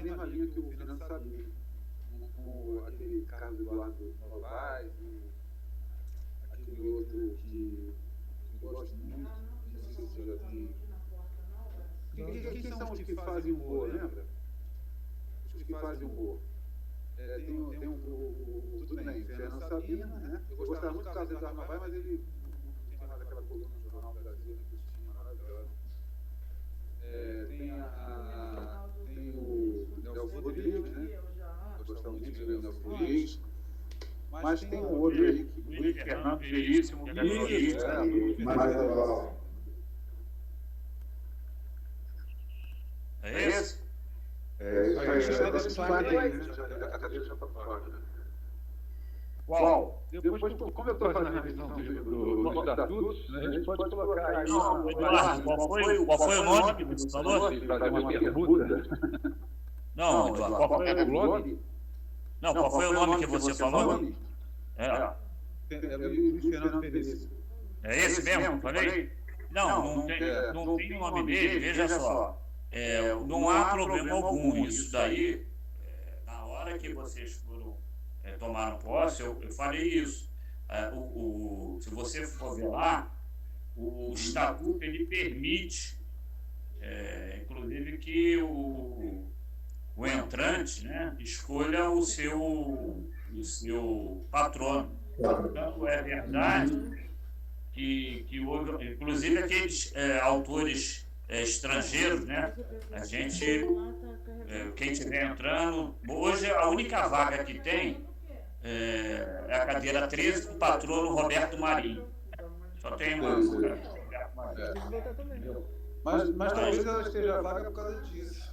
mesma linha que o Fernando Sabino, com aquele Carlos Eduardo Novaes, aquele outro que eu gosto muito, não sei se você já tem. Quem são os que fazem humor, lembra? Os que fazem humor. Tudo bem, Fernando Sabina, né? Eu gostava muito do Carlos Eduardo Novaes, mas ele não tem mais aquela coluna no Jornal do Brasil, que tinha maravilhosa. Tem o Nelson Rodrigues, né? Eu gostava muito de ver o Nelson Rodrigues. Mas tem um outro aí, Luiz Fernando Veríssimo, que é mais legal. É esse? É isso aí. Qual? Depois, como eu estou fazendo a revisão dos estatutos, né, a gente pode colocar aí. Não, Eduardo, qual foi o nome que você falou? Fazer uma pergunta. Não, Eduardo, qual foi o nome? Não, qual foi o nome que você falou? É Luiz Fernando Veríssimo. É esse mesmo que eu falei? Não tem o nome dele, veja só. Não há problema algum. Isso daí, na hora que vocês tomaram posse, eu falei isso. Se você for ver lá, o estatuto ele permite, inclusive, que o entrante, né, escolha o seu patrono. Então, é verdade que houve, inclusive, aqueles autores estrangeiros, né? A gente, quem estiver entrando, hoje a única vaga que tem é a cadeira 13 com o patrono Roberto Marinho. Só tem uma. Mas talvez ela esteja vaga por causa disso.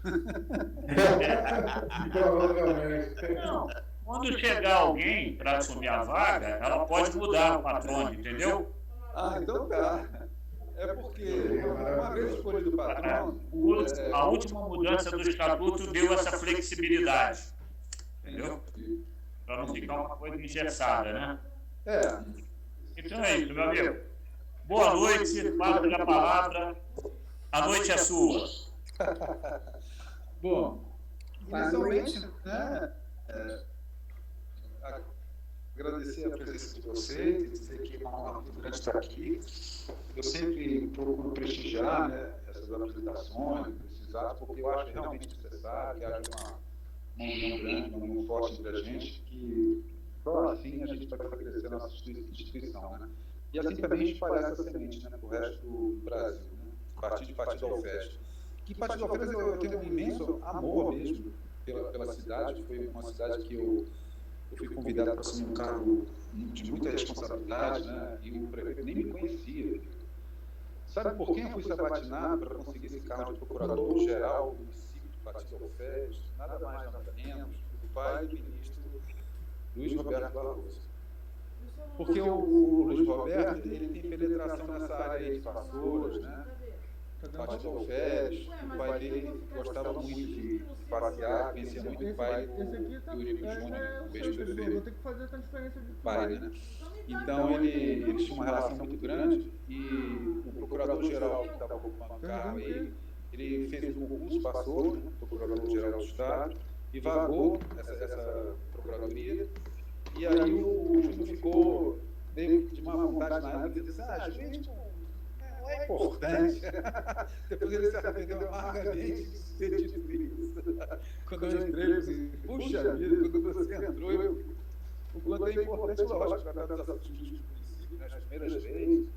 Não, quando chegar alguém para assumir a vaga, ela pode mudar o patrono, entendeu? Então tá. É porque, uma vez escolhido o patrono... A última mudança do estatuto deu essa flexibilidade, entendeu? Para não ficar uma coisa engessada, né? Então é isso, meu amigo. Boa noite, passe a palavra. A noite é sua. Bom, inicialmente, né, agradecer a presença de vocês, dizer que é uma honra muito grande estar aqui. Eu sempre procuro prestigiar, né, essas apresentações, esses atos, porque eu acho realmente necessário que haja uma união grande, uma união forte entre a gente, que só assim a gente vai crescer a nossa instituição, né? E assim também espalhar essa semente, né, para o resto do Brasil, né? A partir de Partido Alfés. Que Partido Alfés eu tenho um imenso amor mesmo pela cidade. Foi uma cidade que eu fui convidado para assumir um cargo de muita responsabilidade, né? E o prefeito nem me conhecia. Sabe por quem eu fui sabatinado para conseguir esse cargo de procurador-geral do município de Partido Alfés? Nada mais, nada menos do pai do ministro Luiz Roberto Barroso. Porque o Luiz Roberto ele tem penetração nessa área aí de vassouras, né? Partido Alfés, o pai dele gostava muito de passear, conhecia muito o pai do Eurico Júnior, o ex-prefeito, pai, né? Então ele tinha uma relação muito grande e o procurador-geral que estava ocupando o cargo aí, ele fez um concurso, passou, né, procurador-geral do Estado, e vagou essa procuradoria. E aí o Júnior ficou meio de má vontade na época, disse, juiz não é importante. Depois ele se arrependeu amargamente de ter dito isso. Quando eu entrei, eu disse, puxa vida, quando você entrou, o quanto é importante, lógico, para dar os assuntos do município, nas primeiras vezes.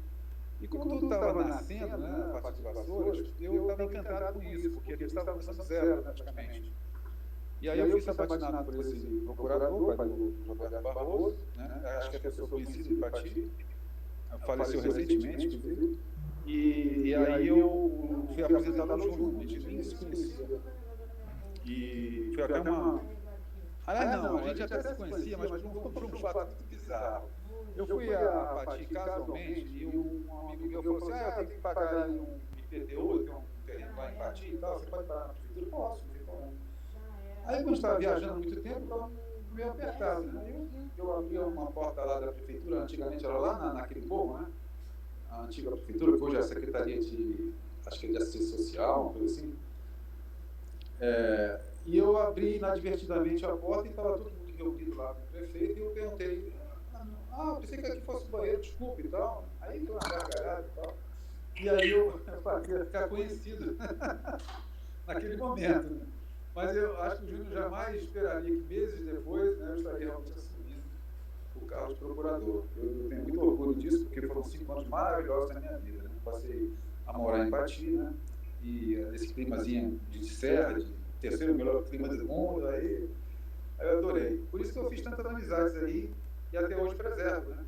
E como tudo estava nascendo, né, a partir de Vassouras, eu estava encantado com isso, porque a gente estava começando do zero, praticamente. E aí eu fui sabatinado por esse procurador, pai do Roberto Barroso, né? Acho que é pessoa conhecida em Pati, faleceu recentemente, inclusive. E aí eu fui apresentado ao Júnior, a gente nem se conhecia. E foi até uma... não, a gente até se conhecia, mas foi um fato muito bizarro. Eu fui a Pati casualmente e um amigo meu falou assim, eu tenho que pagar um IPTU, eu tenho um terreno lá em Pati e tal, você pode pagar na prefeitura? Posso, não tem problema. Aí, quando eu estava viajando muito tempo, eu estava meio apertado, né? Eu abri uma porta lá da prefeitura, antigamente era lá naquele morro, né? A antiga prefeitura, que hoje é a Secretaria de, acho que é de Assistência Social, uma coisa assim. E eu abri inadvertidamente a porta e estava todo mundo reunido lá com o prefeito, e eu perguntei, pensei que aqui fosse o banheiro, desculpe e tal. Aí foi uma gargalhada e tal. E aí eu passei a ficar conhecido naquele momento, né? Mas eu acho que o Júnior jamais esperaria que meses depois, né, eu estaria realmente assumindo o cargo de procurador. Eu tenho muito orgulho disso, porque foram 5 anos maravilhosos na minha vida, né? Passei a morar em Pati, né? E esse climazinho de serra, de terceiro melhor clima do mundo, aí eu adorei. Por isso que eu fiz tantas amizades aí e até hoje preservo, né?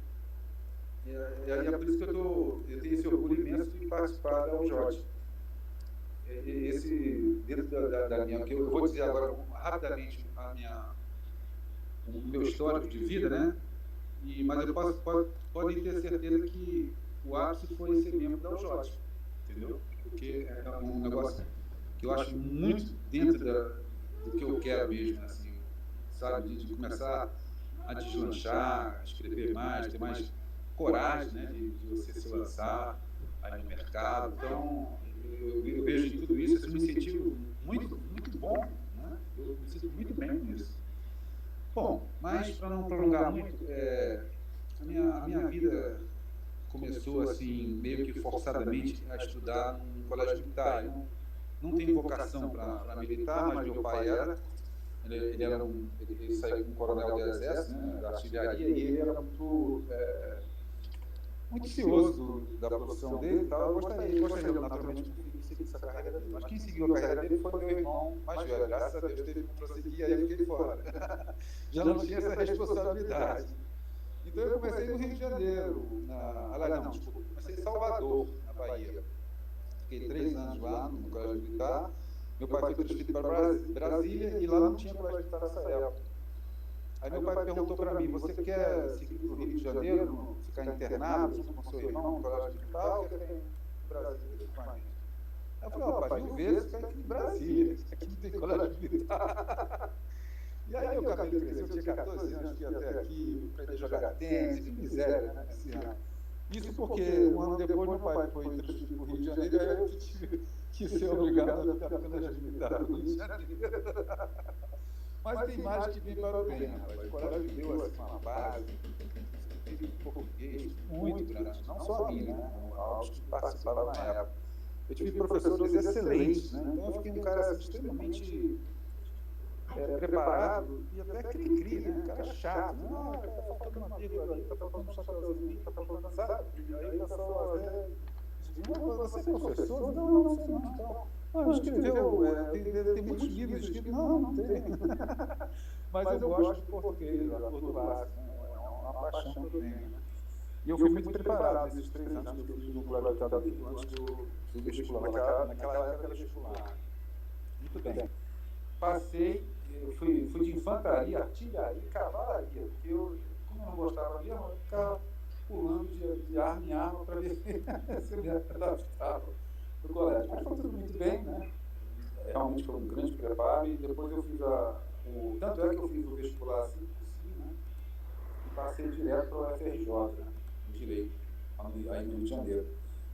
E é por isso que eu tenho esse orgulho imenso de participar da UJOT. Dentro da minha, que eu vou dizer agora rapidamente o meu histórico de vida, né? Mas podem ter certeza que o ápice foi ser membro da UJOT, entendeu? Porque é um negócio que eu acho muito dentro do que eu quero mesmo, assim, sabe? De começar a deslanchar, a escrever mais, ter mais coragem, né? De você se lançar aí no mercado. Então, eu vejo em tudo isso um incentivo muito, muito bom, né? Eu me sinto muito bem com isso. Bom, mas para não prolongar muito, a minha vida começou assim, meio que forçadamente a estudar num colégio militar. Eu não tenho vocação para militar, mas meu pai era. Ele saiu como coronel do exército, né, da artilharia, e ele era muito cioso da profissão dele e tal. Eu gostaria naturalmente de seguir essa carreira dele. Mas quem seguiu a carreira dele foi meu irmão mais velho. Graças a Deus teve que prosseguir, aí eu fiquei fora. Já não tinha essa responsabilidade. Então eu comecei no Rio de Janeiro, comecei em Salvador, na Bahia. Fiquei 3 anos lá no colégio militar. Meu pai foi transferido para Brasília e lá não tinha colégio militar nessa época. Aí meu pai perguntou para mim, você quer seguir para o Rio de Janeiro, ficar internado junto com seu irmão no colégio militar, ou quer ficar em Brasília com a gente? Eu falei, pai, 1000 vezes ficar aqui em Brasília, aqui não tem colégio militar. E aí meu cabelo cresceu, eu tinha 14 anos, fui até aqui, aprendi a jogar tênis, que miséria, né, nesse ano. Isso porque um ano depois meu pai foi transferido para o Rio de Janeiro, e aí eu tive que ser obrigado a ficar no colégio militar do Rio de Janeiro. Mas tem mais que vem para o bem, rapaz. O colégio deu assim, uma base, teve português muito grande, não só a mim, né? Aos que participavam na época. Eu tive professores excelentes, né? Então eu fiquei um cara assim, extremamente preparado e até cri-cri, né? Um cara chato, né? Está faltando uma vírgula ali, está faltando um chapéuzinho, está faltando, sabe? Aí o pessoal até você é professor? Não sei não. Escreveu, tem muitos livros escritos. Não tem. Mas eu gosto de português, da cor do lápis, né? É uma paixão que eu tenho. Né? E eu fui muito preparado nesses 3 anos que eu fiz no Colégio Militar do Rio, antes do vestibular. Naquela época era vestibular. Muito bem. Passei, fui de infantaria, artilharia e cavalaria, porque como eu não gostava mesmo, eu ficava pulando de arma em arma para ver se eu me adaptava para o colégio. Mas foi tudo muito bem, né? Realmente foi um grande preparo, e depois eu fiz tanto é que eu fiz o vestibular assim por cima, né? E passei direto para o FRJ, né? Em Direito, aí no Rio de Janeiro.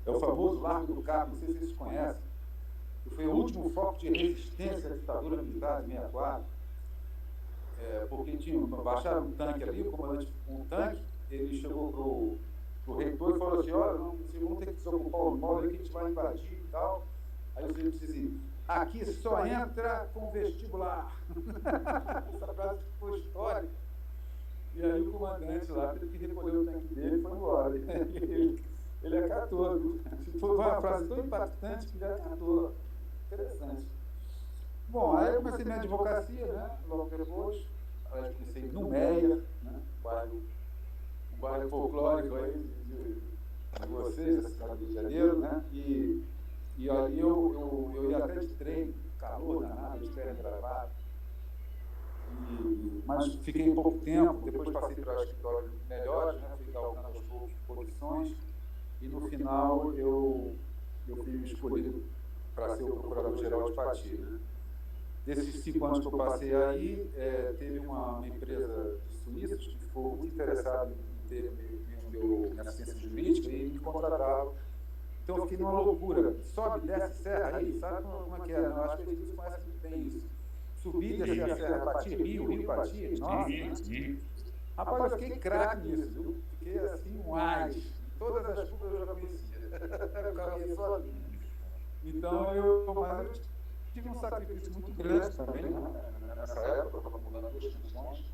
É o famoso Largo do Cabo, não sei se vocês conhecem, que foi o último foco de resistência à ditadura militar de 64, porque baixaram um tanque ali, o comandante com um tanque, ele chegou para o reitor e falou assim, olha, vocês vão ter que desocupar o mall aí que a gente vai invadir e tal. Aí o reitor disse assim, aqui só entra com vestibular. Essa frase ficou histórica. E aí o comandante lá teve que recolher o tanque dele e foi embora. Ele acatou. Foi uma frase tão impactante que ele acatou. Interessante. Bom, aí eu comecei minha advocacia, né? Logo depois, eu comecei no Meia, né? Um bairro folclórico aí de vocês, da cidade do Rio de Janeiro, né? E ali eu ia até de trem, calor danado, de terra gravada. Mas fiquei pouco tempo, depois passei para escritórios melhores, né? Fui galgando aos poucos posições, e no final eu fui escolhido para ser o procurador-geral de Pati, né? Desses 5 anos que eu passei aí, teve uma empresa de suíços que ficou muito interessada em ter minha assistência jurídica e me contratava. Então eu fiquei numa loucura, sobe, desce, serra aí, sabe como é que é? Eu acho que eles conhecem muito bem isso. subir, descer a serra, batia rio, batia, nossa. Rapaz, eu fiquei craque nisso, viu? Fiquei assim, um ás. Todas as curvas eu já conhecia. Eu caminhei sozinho. Então, mas eu tive um sacrifício muito grande também, né? Nessa época, eu estava mudando 2 funções.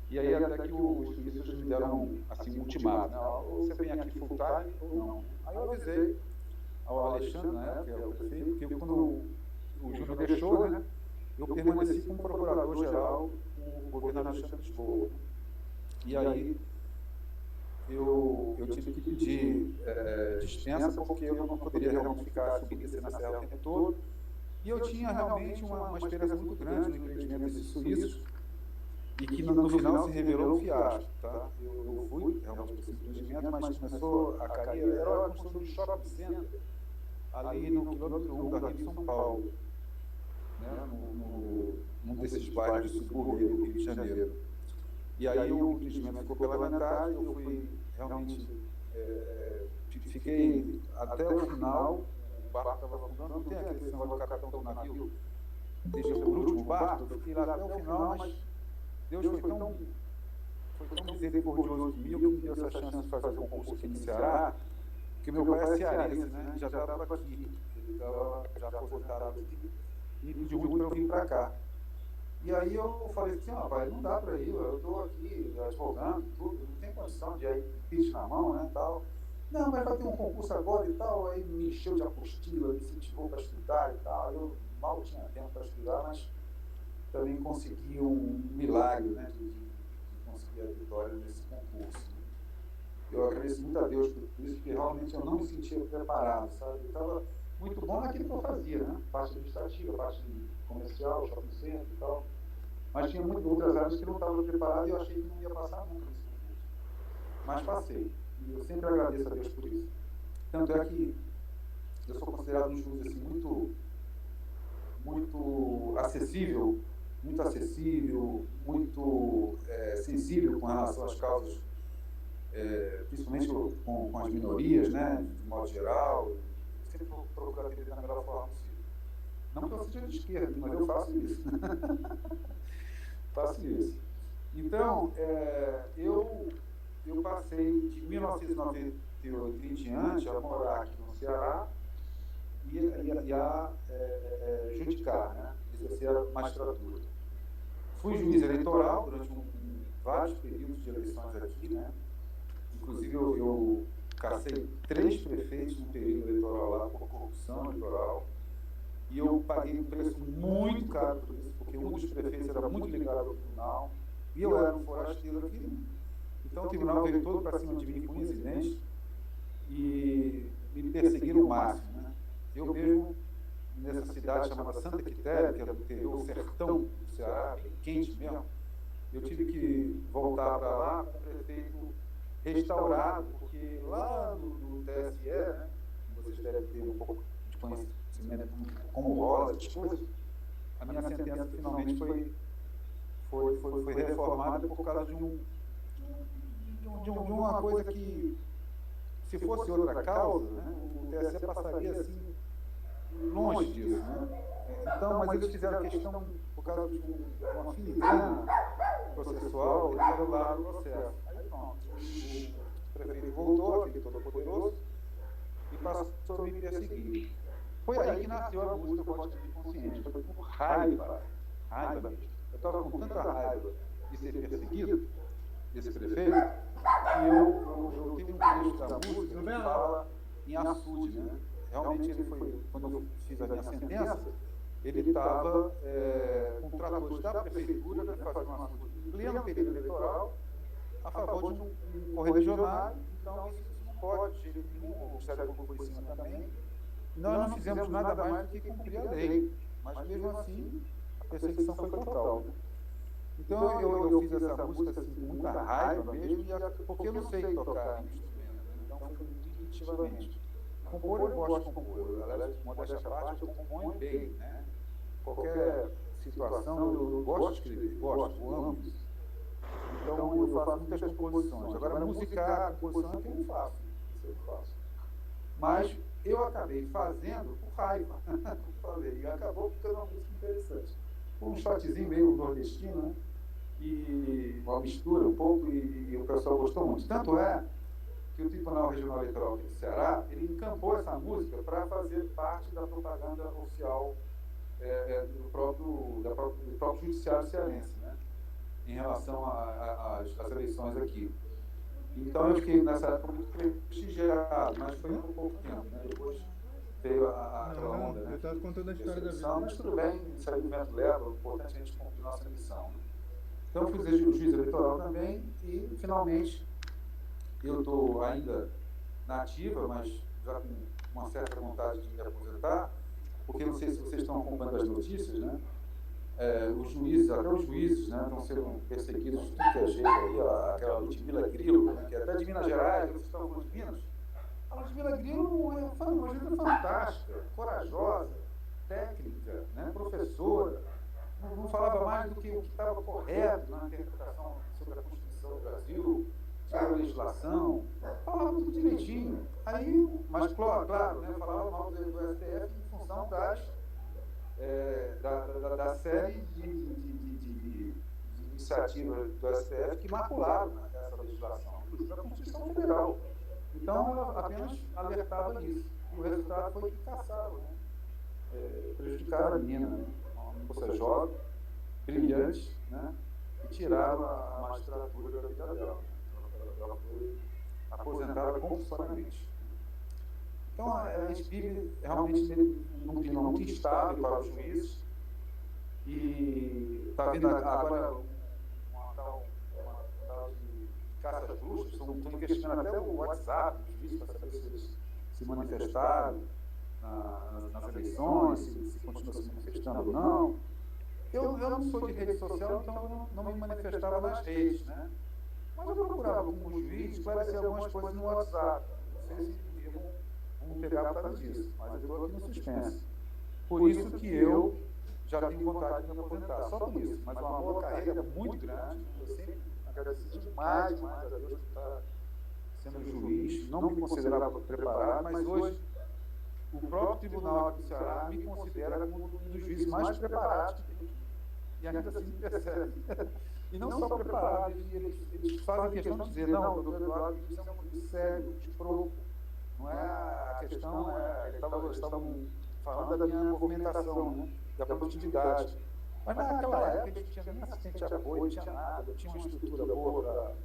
E aí até que os suíços me deram assim, um ultimato, né? Ou você vem aqui full time ou não. Aí eu avisei ao Alexandre, na época, que era o prefeito, que quando o Júnior deixou, né? Eu permaneci como procurador-geral do governo Alexandre de Lisboa. E aí eu tive que pedir dispensa porque eu não poderia realmente ficar subindo e descer na serra o tempo todo. E eu tinha realmente uma esperança muito grande no empreendimento desses suíços e que no final se revelou um fiasco. Tá? Eu fui realmente para esse empreendimento, mas começou a cair, era a construção de shopping center ali no quilômetro 1 da Rio de São Paulo, né? Num desses bairros de subúrbio do Rio de Janeiro. E aí o empreendimento ficou pela metade, eu fui realmente, fiquei até o final, o barco estava afundando, não tem aquele negócio do capitão do navio, deixa por último o barco, eu fiquei lá até o final, mas Deus foi tão misericordioso comigo que me deu essa chance de fazer um concurso aqui no Ceará, porque meu pai é cearense, né? Já estava aqui, ele estava já aposentado aqui, e pediu muito para eu vir para cá. E aí eu falei assim, rapaz, não dá para ir, eu estou aqui advogando, tudo, não tem condição de ir pitch na mão, né, tal. Não, mas vai ter um concurso agora e tal, aí me encheu de apostila, me incentivou para estudar e tal. Eu mal tinha tempo para estudar, mas também consegui um milagre, né, de conseguir a vitória nesse concurso. Eu agradeço muito a Deus por isso, porque realmente eu não me sentia preparado, sabe? Eu estava muito bom naquilo que eu fazia, né? Parte administrativa, parte comercial, shopping center e tal. Mas tinha muitas outras áreas que eu não estava preparado e eu achei que não ia passar nunca nesse concurso. Mas passei. E eu sempre agradeço a Deus por isso. Tanto é que eu sou considerado um juiz assim, muito acessível, muito sensível com relação às causas, principalmente com as minorias, né, de modo geral. Sempre procurar atender da melhor forma possível. Não que eu seja de esquerda, mas eu faço isso. Faço isso. Então, eu passei de 1998 em diante a morar aqui no Ceará e a judicar, né? Exercer a magistratura. Fui juiz eleitoral durante vários períodos de eleições aqui, né? Inclusive, eu cacei 3 prefeitos no período eleitoral lá por corrupção eleitoral. E eu paguei um preço muito caro por isso, porque um dos prefeitos era muito ligado ao tribunal, e eu era um forasteiro aqui. Então o tribunal veio todo para cima de mim com unhas e dentes e me perseguiram o máximo, né? Eu mesmo, nessa cidade chamada Santa Quitéria, que é do interior, o sertão do Ceará, bem quente mesmo, eu tive que voltar para lá com o prefeito restaurado, porque lá no TSE, né, vocês devem ter um pouco de conhecimento como rola essas coisas, a minha sentença finalmente foi reformada por causa de uma coisa que, se fosse outra causa, né, o TSE passaria assim, longe disso, né? Então, mas eles fizeram questão, por causa de uma filigrana processual, eles anularam o processo. Aí pronto, o prefeito voltou, aquele todo poderoso, e passou a me perseguir. Foi aí que nasceu a música Voto de Consciente. Foi por raiva mesmo. Eu estava com tanta raiva de ser perseguido, desse prefeito, que eu tenho um trecho da música que fala em açude, né? Realmente ele foi, quando eu fiz a minha sentença, ele estava com tratores da prefeitura para fazer um açude em pleno período eleitoral, a favor de um correligionário. Então isso não pode, de jeito nenhum, o Ministério Público foi em cima também. Nós não fizemos nada mais do que cumprir a lei, mas mesmo assim a perseguição foi total, né? Então eu fiz essa música assim, com muita raiva mesmo, porque eu não sei tocar instrumento, né? Então foi muito intuitivamente. Compor eu gosto de compor, aliás, modéstia à parte, eu componho bem, né? Qualquer situação eu gosto de escrever, eu amo isso. Então eu faço muitas composições. Agora musicar, a composição é que eu não faço, isso eu faço. Mas eu acabei fazendo por raiva, como falei, e acabou ficando uma música interessante. ficou um shotzinho meio nordestino, né? E uma mistura um pouco, e o pessoal gostou muito. Tanto é que o Tribunal Regional Eleitoral aqui do Ceará, ele encampou essa música para fazer parte da propaganda oficial do próprio judiciário cearense, né? Em relação às eleições aqui. Então eu fiquei nessa época muito prestigiado, mas foi por pouco tempo, né? Depois veio aquela onda, né? Eu estava contando a história da vida. Mas tudo bem, isso aí o vento leva, o importante é a gente cumprir nossa missão, né? Então eu fui juiz eleitoral também e, finalmente, eu estou ainda na ativa, mas já com uma certa vontade de me aposentar, porque não sei se vocês estão acompanhando as notícias, né? Os juízes, até os juízes, né, estão sendo perseguidos de tudo que é jeito aí, aquela Ludmila Grilo, né, que é até de Minas Gerais, vocês estão falando de Minas. A Ludmila Grilo é uma juíza fantástica, corajosa, técnica, né, professora, não falava mais do que o que estava correto na interpretação sobre a Constituição do Brasil, sobre a legislação, falava tudo direitinho. Aí, mas claro, né, falava mal do STF em função da série de iniciativas do STF que macularam essa legislação, inclusive a Constituição Federal. Então, ela apenas alertava nisso. E o resultado foi que caçaram, né? Prejudicaram a menina, né? Uma moça jovem, brilhante, né? E tiraram a magistratura da vida dela. Ela foi aposentada compulsoriamente. Então, a gente vive realmente num clima muito instável para os juízes e está vendo agora uma tal de caça às bruxas, estão investigando até o WhatsApp dos juízes para saber se eles se manifestaram nas eleições, se continuam se manifestando ou não. Eu não sou de rede social, então eu não me manifestava nas redes, né? Mas eu procurava, como juiz, esclarecer algumas coisas no WhatsApp. Não sei se vamos pegar por causa disso, mas eu estou aqui no suspense. Por isso que eu já tenho vontade de me aposentar, só por isso. Mas uma boa carreira muito grande, eu sempre agradeci demais a Deus por estar sendo juiz, não me considerava preparado, mas hoje o próprio Tribunal aqui do Ceará me considera como um dos juízes mais preparados que tem aqui. E ainda assim me percebe. E não só preparado, eles fazem questão de dizer, não, o doutor Eduardo, isso é um juiz sério, de provo. Não é a questão, eles estavam falando da minha movimentação, né, da produtividade. Mas naquela época a gente tinha nem assistente de apoio, não tinha nada, eu tinha uma estrutura boa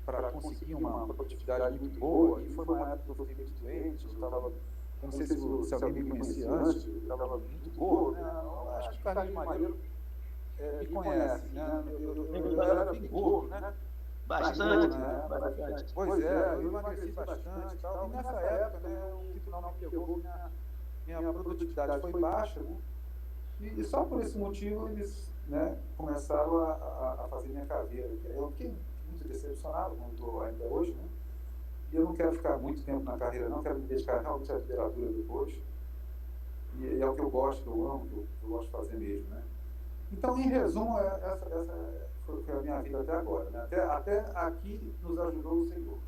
para conseguir uma produtividade muito boa, e foi uma época que eu fiquei muito doente, eu não sei se alguém me conhecia antes, eu estava muito gordo, né? Eu acho que o Carlinhos Maneiro me conhece, né? Eu era bem gordo, né? Bastante, né? bastante. Pois eu emagreci bastante e tal. E nessa época, né, o tribunal me pegou, minha produtividade foi baixa, né? E só por esse motivo eles, né, começaram a fazer minha caveira. Eu fiquei muito decepcionado, como estou ainda hoje, né? E eu não quero ficar muito tempo na carreira, não, quero me dedicar realmente à literatura depois. E é o que eu gosto, que eu amo, que eu gosto de fazer mesmo, né? Então, em resumo, essa foi a minha vida até agora, né? Até aqui nos ajudou o Senhor.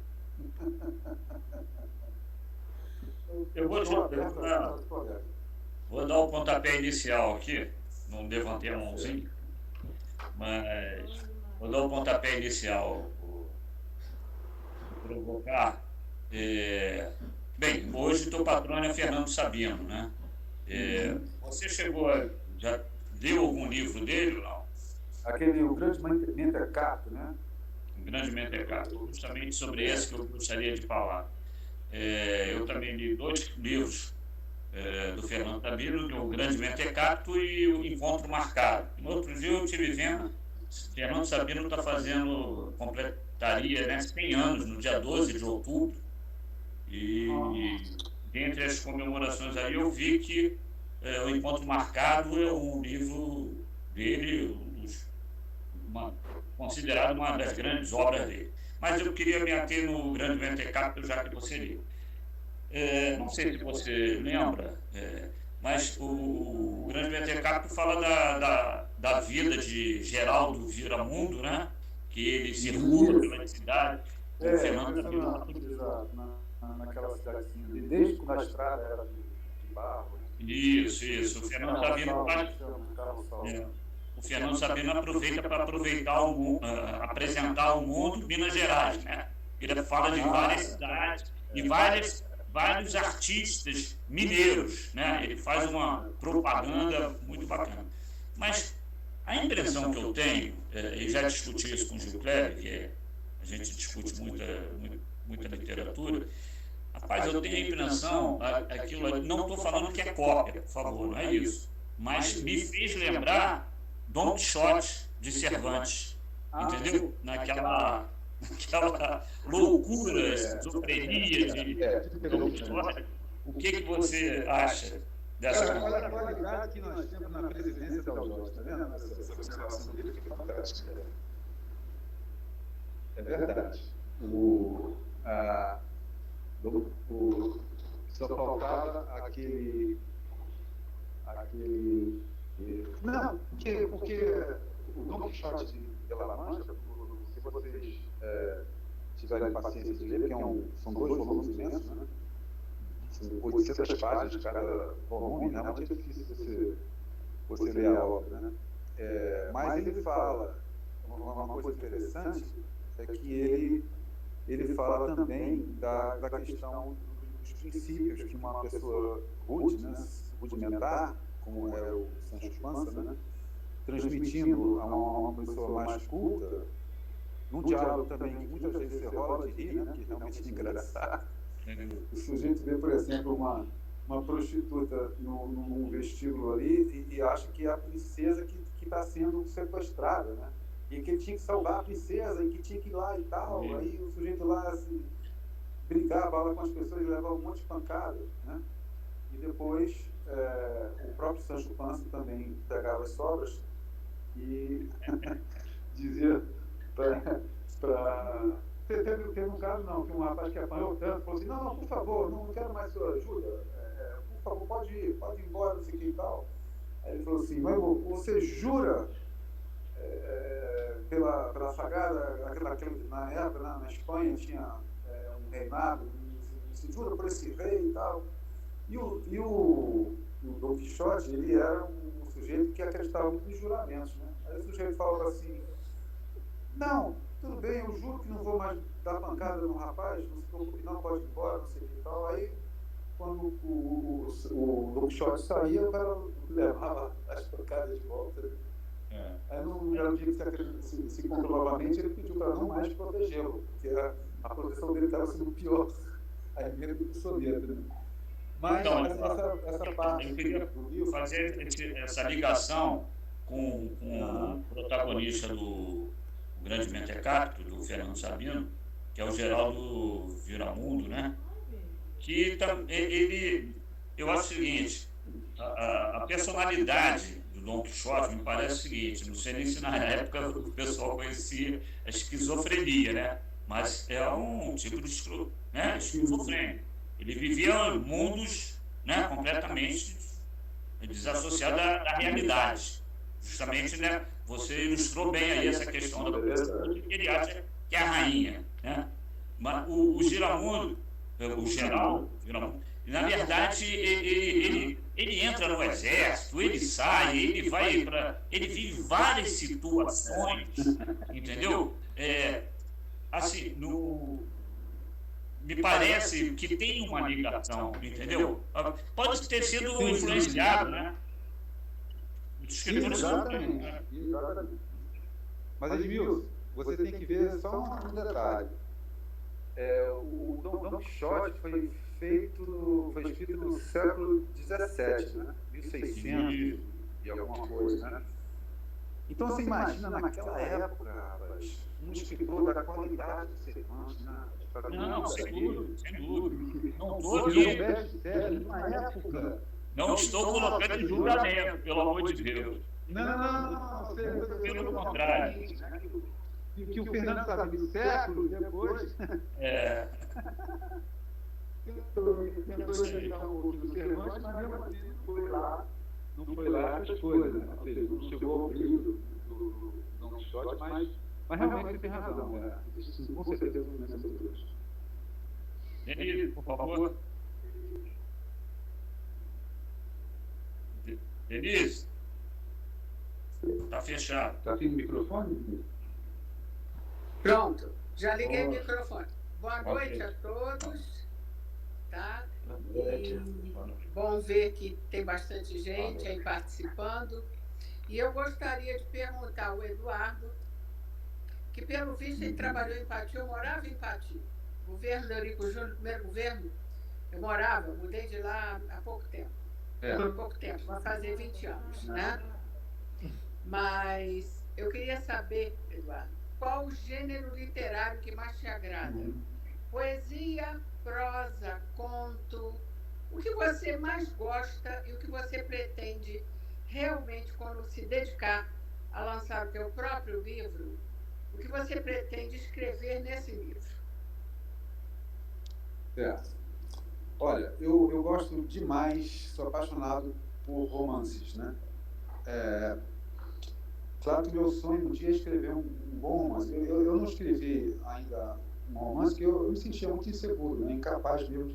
Eu vou dar o pontapé inicial aqui, não levantei a mãozinha, mas vou dar o pontapé inicial, provocar. Bem, hoje teu patrono é Fernando Sabino, né? Você já leu algum livro dele ou não? O Grande Mentecato, né? O Grande Mentecato, justamente sobre esse que eu gostaria de falar. Eu também li 2 livros do Fernando Sabino, que é o Grande Mentecato e o Encontro Marcado. No outro dia eu estive vendo, Fernando Sabino completaria, né, 100 anos, no dia 12 de outubro, e dentre as comemorações aí eu vi que o Encontro Marcado é um livro dele, considerado uma das grandes obras dele. Mas eu queria me ater no Grande Mentecato, já que você leu. Não sei se você lembra, mas o Grande Mentecato fala da vida de Geraldo Viramundo, né? Que ele circula pela cidade. O Fernando Sabino. Naquela cidadezinha, desde quando a estrada era de barro. Isso. O Fernando Sabino o Fernando Sabino aproveita para apresentar ao mundo Minas Gerais, né? Ele fala de várias cidades e vários artistas mineiros, né? Ele faz uma propaganda muito bacana. Mas a impressão que eu tenho, e já discuti isso com o Gil Kleber, que a gente discute muita literatura, rapaz, eu tenho a impressão, aquilo, não estou falando que é cópia, por favor, não é isso, mas me fez lembrar Dom Quixote de Cervantes, entendeu? Naquela loucura, esquizofrenia de Dom Quixote. O que você acha dessa coisa? Olha a qualidade que nós temos na presidência da UJOT, está vendo? Essa observação dele que é fantástica. É verdade. Só faltava aquele. Não, porque o Dom Quixote de La Mancha, se vocês tiverem paciência de ler, são 2 volumes imensos, né? 800 páginas cada volume, né? É muito difícil você ler a obra, né? Mas ele fala, uma coisa interessante é que ele fala também da questão dos princípios que uma pessoa rude, né, rudimentar, como é o Sancho Panza, né, transmitindo a uma pessoa mais culta, num diálogo também que muitas vezes você rola de rir, né, que realmente é engraçado. O sujeito vê, por exemplo, uma prostituta num vestíbulo ali e acha que é a princesa que está sendo sequestrada, né? E que ele tinha que salvar a princesa e que tinha que ir lá e tal. Aí o sujeito lá brigava lá com as pessoas e levava um monte de pancada, né? E depois o próprio Sancho Panza também pegava as sobras e dizia para... Teve um caso, não, que um rapaz que apanhou tanto, falou assim, não, por favor, não quero mais sua ajuda, por favor, pode ir embora, não sei o que e tal. Aí ele falou assim, mas você jura pela sagrada, na época, na Espanha, tinha um reinado, se jura por esse rei e tal. E o Dom Quixote, ele era um sujeito que acreditava muito em juramentos, né? Aí o sujeito falava assim, não, tudo bem, eu juro que não vou mais dar pancada no rapaz, não se preocupe, não, pode ir embora, não sei o que e tal. Aí, quando o Dom Quixote saía, o cara levava as pancadas de volta. Aí, no dia que se encontrou novamente, ele pediu para não mais protegê-lo, porque a proteção dele estava sendo pior. Aí, medo do soneto, né? Mas então, essa parte... Eu queria fazer essa ligação com o protagonista do Grande Mentecapto, do Fernando Sabino, que é o Geraldo Viramundo, né? Que eu acho o seguinte, a personalidade do Dom Quixote me parece o seguinte, não sei nem se na época o pessoal conhecia a esquizofrenia, né? Mas é um tipo de esquizofrênico. Ele vivia mundos, né, completamente desassociados da realidade. Justamente, né, você ilustrou bem aí essa questão da pessoa que ele acha que é a rainha, né? Mas o Giramundo, o Geraldo, na verdade, ele entra no exército, ele sai, ele vive várias situações, entendeu? Assim, me parece que tem uma ligação, entendeu? Pode ter sido influenciado, né? Exatamente. Mas, Edmilson, você tem que ver só um detalhe. O Dom Quixote foi escrito no século XVII, né? 1600 e alguma coisa, né? Então, você imagina naquela época, rapaz, um escritor da qualidade de Cervantes, né? Não, sem dúvida. Não estou aqui. Na época... Não estou colocando em julgamento, pelo amor de Deus. Não. Pelo contrário. Que o Fernando Sabino, séculos depois... tentou inventar um pouco do Cervantes, mas mesmo assim não foi lá essas coisas, né? Ou seja, não chegou ao brilho do Dom Quixote, mas realmente você tem razão, né? Existe com certeza uma diferença entre os dois. Denise, por favor. Denise? Está fechado. Está sem microfone? Pronto, já liguei o microfone. Boa noite a todos. Tá? E bom ver que tem bastante gente aí participando. E eu gostaria de perguntar ao Eduardo, que pelo visto ele trabalhou em Pati, eu morava em Pati. Governo do Eurico Júnior, primeiro governo, eu morava, mudei de lá há pouco tempo. Há pouco tempo, vai fazer 20 anos, né? Mas eu queria saber, Eduardo, qual o gênero literário que mais te agrada? Poesia, prosa, conto? O que você mais gosta e o que você pretende realmente, quando se dedicar a lançar o teu próprio livro, o que você pretende escrever nesse livro? Olha, eu gosto demais, sou apaixonado por romances, né? Claro que meu sonho um dia é escrever um bom romance. Eu não escrevi ainda um romance porque eu me sentia muito inseguro, né? Incapaz mesmo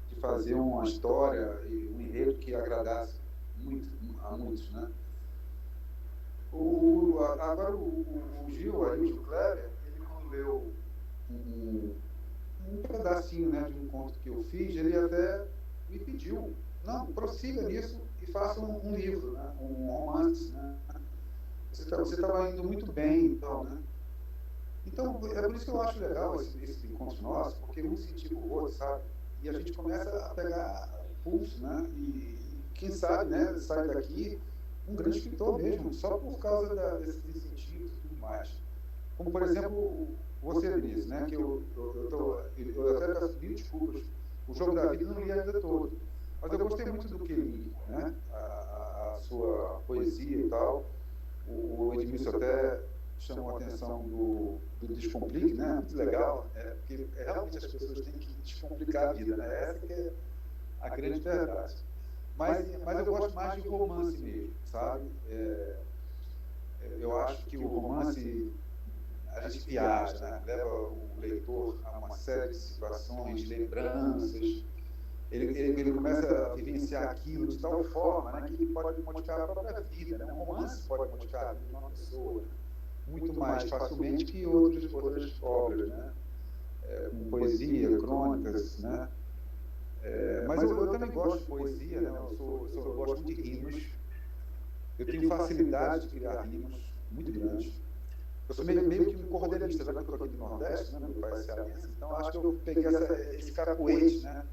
de fazer uma história e um enredo que agradasse a muitos, né? Agora o Gil, aí, o Gil Kleber, ele quando leu um pedacinho, né, de um conto que eu fiz, ele até me pediu, não, prossiga nisso e faça um livro, né, um romance, né? Você estava indo muito bem, então, né? Então, é por isso que eu acho legal esse encontro nosso, porque um incentiva o outro, sabe? E a gente começa a pegar pulso, né? E quem sabe, né, sai daqui um grande escritor mesmo, só por causa desses incentivos e tudo mais. Como, por exemplo, você, Denise, né? Que eu até peço mil desculpas, o Jogo da Vida não li ainda todo, mas eu gostei muito do que li, né? A sua poesia e tal. O Edmilson até chamou a atenção do Descomplique, né? Muito legal, porque realmente as pessoas têm que descomplicar a vida, né? Essa que é a grande verdade. Mas eu gosto mais de romance mesmo, sabe? Eu acho que o romance, a gente viaja, né? Leva o leitor a uma série de situações, lembranças. Ele começa a vivenciar aquilo de tal forma, né, que ele pode modificar a própria vida, né? Um romance pode modificar a vida de uma pessoa muito mais facilmente que outras obras, né? Com poesia, crônicas, né? Mas eu também gosto de poesia, né? Eu gosto muito de rimas. Eu tenho facilidade de criar rimas muito grandes. Eu sou meio que um cordelista, já que eu estou aqui do Nordeste, né? Meu pai é cearense, então acho que eu peguei esse cacoete, né?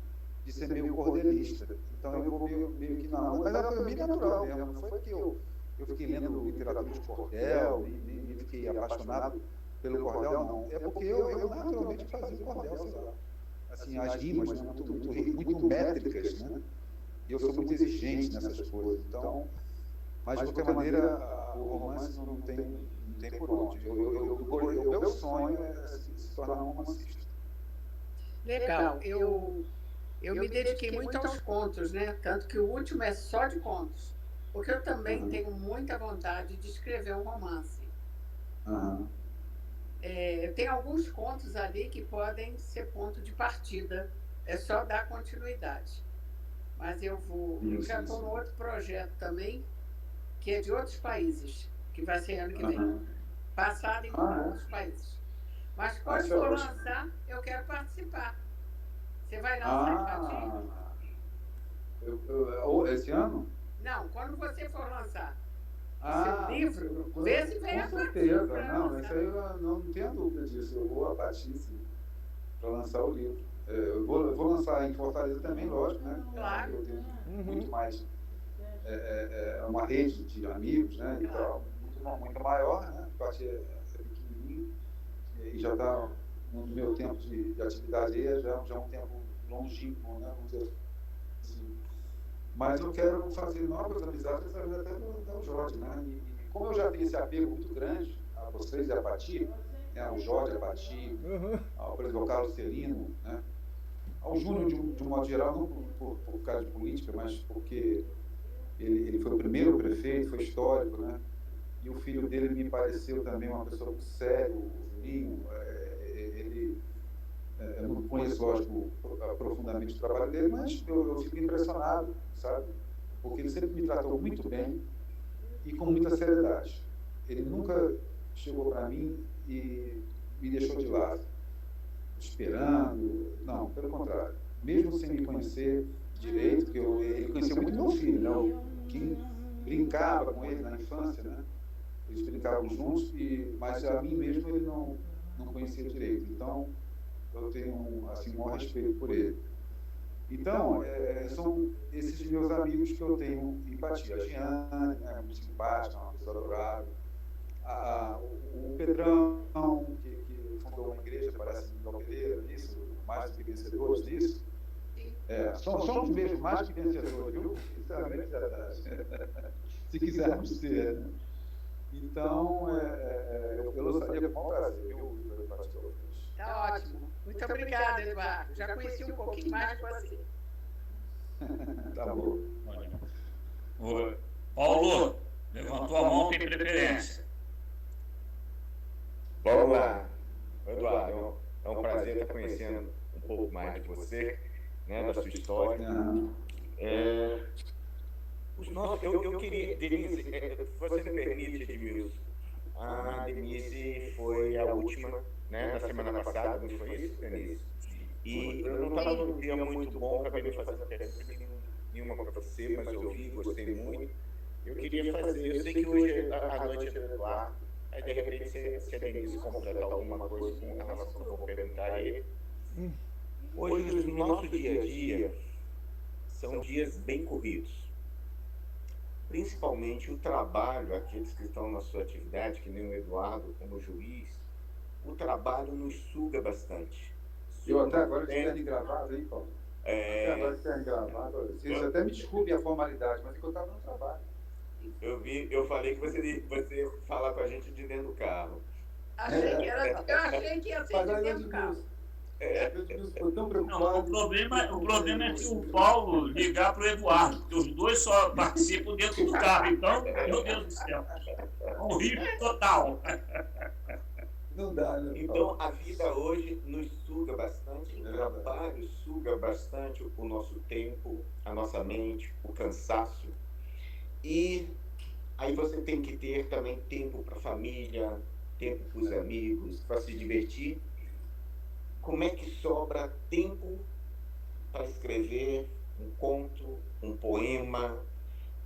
De ser meio cordelista. Então eu vou meio que na onda. Mas foi bem natural mesmo. Não foi porque eu fiquei lendo literatura de cordel, nem fiquei apaixonado pelo cordel, não. É porque eu naturalmente fazia cordel, sei lá. Assim, as rimas, né, muito métricas, né? E eu sou muito exigente nessas coisas. Então, mas de qualquer maneira, o romance não tem por onde. O meu sonho é se tornar um romancista. Legal. Eu me dediquei muito aos contos, né? Tanto que o último é só de contos. Porque eu também tenho muita vontade de escrever um romance. Eu tenho alguns contos ali que podem ser ponto de partida. É só dar continuidade. Mas eu já estou num outro projeto também, que é de outros países, que vai ser ano que vem. Passado em outros países. Mas quando for lançar, eu quero participar. Você vai lançar em esse ano? Não, quando você for lançar o seu livro, vê se vem a Com certeza, não, isso aí eu não tenho dúvida disso. Eu vou a Pati para lançar o livro. Eu vou lançar em Fortaleza também, lógico, né? Claro. Eu tenho muito mais uma rede de amigos, né? E tal, muito maior, né? A Pati é pequenininho e já está no meu tempo de atividade aí, já é um tempo longínquo, né? Vamos dizer assim. Mas eu quero fazer novas amizades através até do Jorge, né? E como eu já tenho esse apego muito grande a vocês e a Pati, né? Ao Jorge, a Pati, por exemplo, ao Carlos Celino, né? Ao Júnior, de um modo geral, não por causa de política, mas porque ele foi o primeiro prefeito, foi histórico, né? E o filho dele me pareceu também uma pessoa muito séria, o Juninho. Eu não conheço, lógico, profundamente o trabalho dele, mas eu fico impressionado, sabe? Porque ele sempre me tratou muito bem e com muita seriedade. Ele nunca chegou para mim e me deixou de lado, esperando. Não, pelo contrário. Mesmo sem me conhecer direito, porque ele conhecia muito meu filho, né? Que brincava com ele na infância, né? Eles brincavam juntos, mas a mim mesmo ele não conhecia direito. Então, eu tenho assim, um maior respeito por ele. Então, são esses meus amigos que eu tenho empatia. A Giane, né, muito simpática, uma pessoa adorável. O Pedrão, que fundou uma igreja, parece que Miguel Pereira, nisso, mais do que vencedores nisso. Somos mesmo mais que vencedores, viu? Isso é uma grande verdade. Se quisermos ser. Né? Então, eu gostaria com o maior prazer, viu, pastor? Está ótimo. Muito obrigada, Eduardo. Já conheci um pouquinho mais de você. Tá bom. Paulo, levantou a mão, tem preferência. Vamos lá. Eduardo, é um prazer estar conhecendo um pouco mais de você, né, da sua história. Eu queria, Denise, você me permite, Edmilson, a Denise foi a última, né, na semana passada, não foi isso, Denise? E eu não estava num dia muito bom, acabei não fazendo nenhuma para você, mas eu ouvi, gostei muito. Eu queria fazer, eu sei que hoje a noite é do Eduardo, aí de repente se a Denise completar alguma coisa com relação ao que eu vou perguntar a ele. Hoje, no nosso dia a dia, são dias bem corridos. Principalmente o trabalho, aqueles que estão na sua atividade, que nem o Eduardo, como juiz, o trabalho nos suga bastante. Eu até agora tenho gravado, hein, Paulo? Até agora tenho gravado. Vocês até me desculpem a formalidade, mas é que eu estava no trabalho. Eu falei que você ia falar com a gente de dentro do carro. Eu achei que ia ser de dentro do carro. Eu tão preocupado. Não, o problema é que o Paulo ligar para o Eduardo, porque os dois só participam dentro do carro. Então, meu Deus do céu, é um risco total. Não dá, né? Então, a vida hoje nos suga bastante, o trabalho suga bastante o nosso tempo, a nossa mente, o cansaço. E aí você tem que ter também tempo para a família, tempo para os amigos, para se divertir. Como é que sobra tempo para escrever um conto, um poema?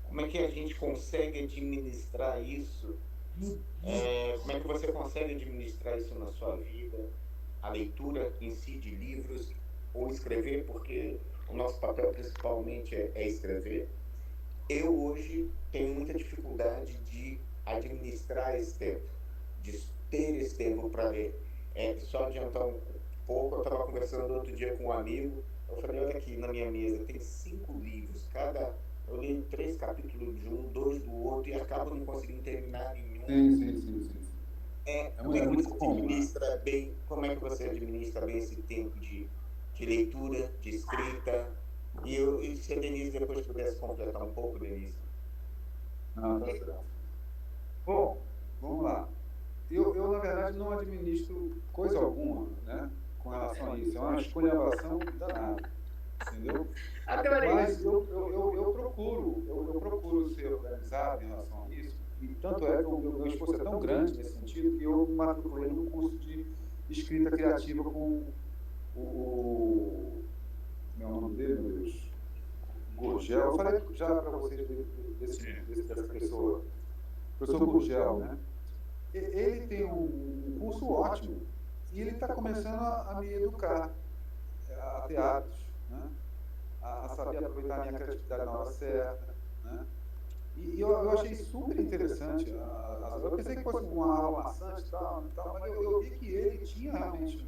Como é que a gente consegue administrar isso? Como é que você consegue administrar isso na sua vida? A leitura em si de livros ou escrever, porque o nosso papel principalmente é escrever. Eu hoje tenho muita dificuldade de administrar esse tempo, de ter esse tempo para ler. Só adiantar um pouco, eu estava conversando outro dia com um amigo, eu falei, olha aqui na minha mesa, tem 5 livros, eu leio 3 capítulos de um, 2 do outro, e acabo não conseguindo terminar nenhum. Sim. Como é que você administra bem, como é que você administra bem esse tempo de leitura, de escrita? E se a Denise depois pudesse completar um pouco, Denise? Tá certo. Bom, vamos lá. Eu, na verdade, não administro coisa alguma, né, com relação a isso. É uma escolhambação danada, entendeu? Adorei. Mas eu procuro ser organizado em relação a isso. E tanto é que o meu esforço é tão grande nesse sentido que eu me matriculei num curso de escrita criativa com meu nome dele, meu Deus, Gurgel. Eu falei já para vocês dessa pessoa, professor Gurgel, né? Ele tem um curso ótimo e ele está começando a me educar a teatros, né? A saber aproveitar a minha criatividade na hora certa, né? E eu achei super interessante. Eu pensei que fosse uma aula maçante e tal, mas eu vi que ele tinha realmente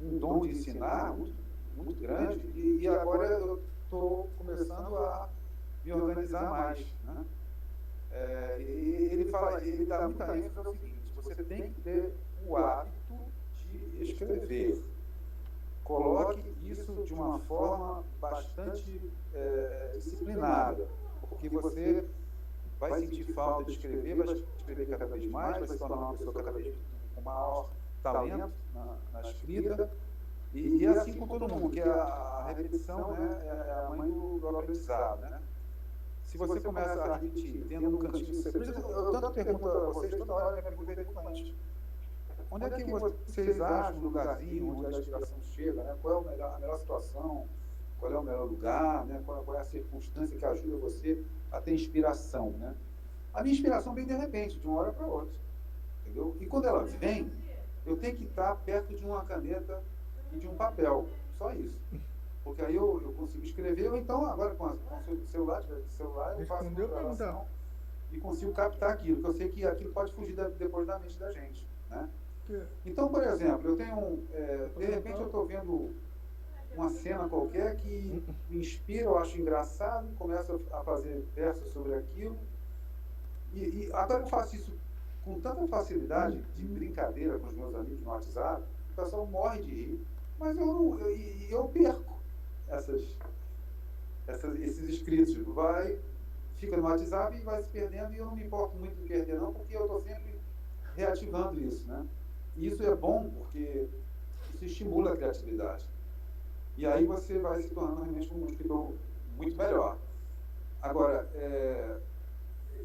um dom de ensinar muito grande e agora eu estou começando a me organizar mais, né? Ele dá muita ênfase ao seguinte: você tem que ter o hábito de escrever. Coloque isso de uma forma bastante disciplinada, porque você vai sentir falta de escrever, vai escrever cada vez mais, vai se tornar uma pessoa cada vez com maior talento na escrita, e assim com todo mundo, que a repetição, né, é a mãe do aprendizado, né? se você começa a repetir, tendo um cantinho secreto, eu tanto pergunto a vocês, toda hora minha pergunta é frequente. Onde é que vocês acham um lugarzinho onde a inspiração chega, né? Qual é a melhor situação, qual é o melhor lugar, né? Qual é a circunstância que ajuda você a ter inspiração, né? A minha inspiração vem de repente, de uma hora para outra, entendeu? E quando ela vem, eu tenho que estar perto de uma caneta e de um papel, só isso. Porque aí eu consigo escrever, ou então agora com o celular eu faço uma gravação e consigo captar aquilo, porque eu sei que aquilo pode fugir depois da mente da gente, né? Então, por exemplo, eu tenho, de repente eu estou vendo uma cena qualquer que me inspira, eu acho engraçado, começo a fazer versos sobre aquilo, e agora eu faço isso com tanta facilidade, de brincadeira com os meus amigos no WhatsApp, o pessoal morre de rir, mas eu perco esses escritos, fica no WhatsApp e vai se perdendo, e eu não me importo muito em perder não, porque eu estou sempre reativando isso, né? E isso é bom porque isso estimula a criatividade. E aí você vai se tornando realmente um escritor muito melhor. Agora,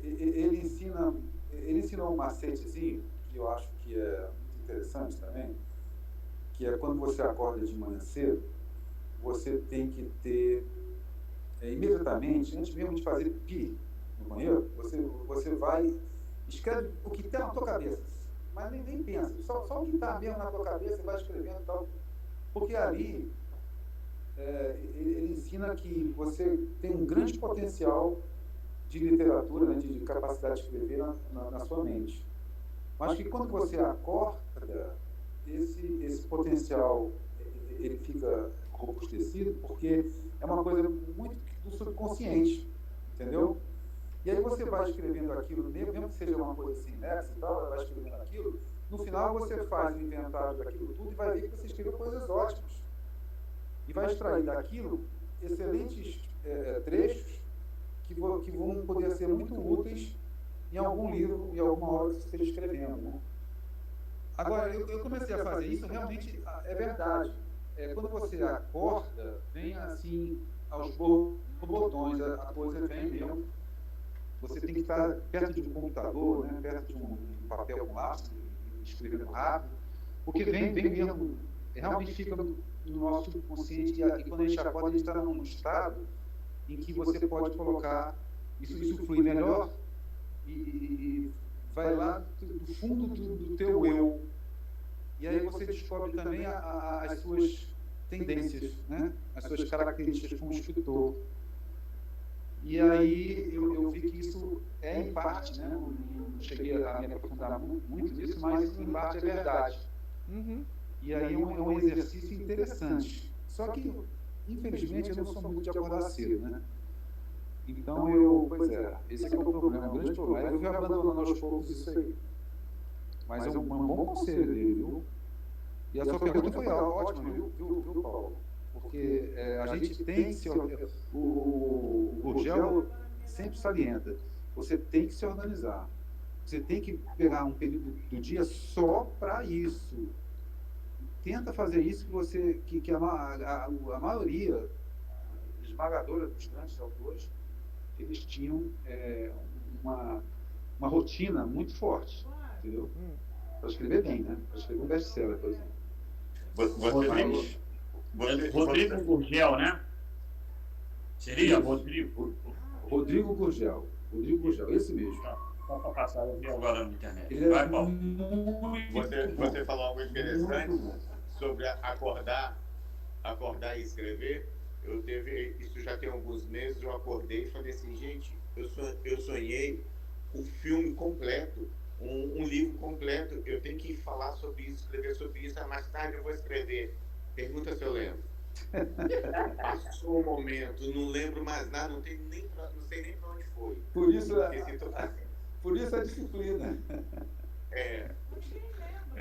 ele ensinou um macetezinho, que eu acho que é muito interessante também, que é quando você acorda de manhã cedo, você tem que ter, imediatamente, antes mesmo de fazer pi no banheiro, você vai, escreve o que está na tua cabeça, mas nem pensa, só o que está mesmo na tua cabeça, vai escrevendo e tal, porque ali ele ensina que você tem um grande potencial de literatura, né, de capacidade de escrever na sua mente. Mas que quando você acorda, esse potencial ele fica robustecido, porque é uma coisa muito do subconsciente, entendeu? E aí você vai escrevendo aquilo, mesmo que seja uma coisa assim, né, e tal, vai escrevendo aquilo, no final você faz o inventário daquilo tudo e vai ver que você escreveu coisas ótimas. E vai extrair daquilo excelentes trechos que vão poder ser muito úteis em algum livro, em alguma obra que você esteja escrevendo, né? Agora, eu comecei a fazer isso, realmente é verdade. Quando você acorda, vem assim, aos borbotões, a coisa vem mesmo. Você tem que estar perto de um computador, né, perto de um papel com lápis, escrevendo rápido, porque vem mesmo, realmente fica no nosso subconsciente, e quando a gente acorda, a gente está num estado em que você pode colocar, isso flui melhor e vai lá do fundo do teu eu. E aí você descobre também as suas tendências, né? As suas características como escritor. E aí eu vi que isso em parte, né? Não cheguei a me aprofundar muito nisso, mas em parte é verdade. Uhum. E aí é um exercício interessante. Só que, infelizmente, eu não sou muito de acordar cedo, né? Então esse é o problema, o grande problema. Eu vim abandonando aos poucos isso aí. Mas é um bom conselho dele, viu? E a sua pergunta foi ótima, viu, Paulo? Porque a gente tem que se... O Gurgel sempre salienta. Você tem que se organizar. Você tem que pegar um período do dia só para isso. Tenta fazer isso que a maioria esmagadora dos grandes autores, eles tinham uma rotina muito forte, entendeu? Para escrever bem, né? Para escrever um best-seller, por exemplo. Rodrigo Gurgel, né? Seria Rodrigo? Rodrigo Gurgel, esse mesmo. Só para passar, eu vi agora na internet. Vai, Paulo. Você falou algo interessante sobre acordar e escrever. Isso já tem alguns meses, eu acordei e falei assim, gente, eu sonhei um filme completo, um livro completo, eu tenho que falar sobre isso, escrever sobre isso, mais tarde eu vou escrever. Pergunta se eu lembro. Passou o momento, não lembro mais nada, não sei nem para onde foi. Por isso a disciplina.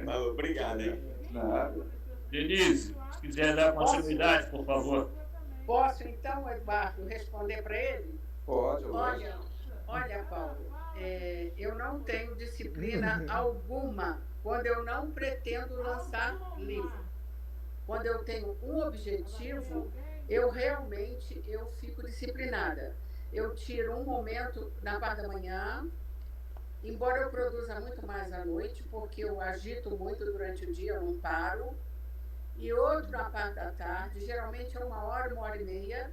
Mas obrigado, hein? Nada. Denise, se quiser dar continuidade, por favor. Posso, então, Eduardo, responder para ele? Pode. Olha, Paulo, eu não tenho disciplina alguma quando eu não pretendo lançar livro. Quando eu tenho um objetivo, eu fico disciplinada. eu tiro um momento na parte da manhã, embora eu produza muito mais à noite, porque eu agito muito durante o dia, eu não paro, e outro na parte da tarde, geralmente é 1 hora, 1 hora e meia,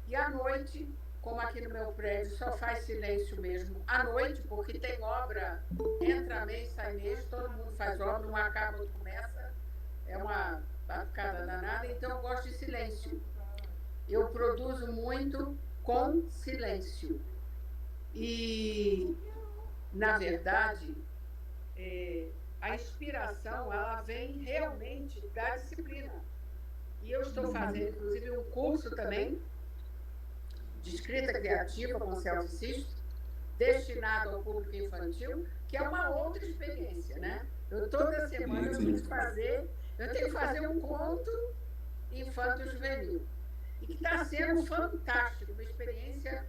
e à noite, como aqui no meu prédio só faz silêncio mesmo, à noite, porque tem obra, entra mês, sai mês, todo mundo faz obra, um acaba, outro começa, é uma batucada danada, então eu gosto de silêncio. Eu produzo muito com silêncio. E, na verdade, a inspiração, ela vem realmente da disciplina. E eu estou fazendo, inclusive, um curso também de escrita criativa com Celso Sisto, destinado ao público infantil, que é uma outra experiência, né? Toda semana eu tenho que fazer um conto infanto-juvenil. E que está sendo fantástico, uma experiência.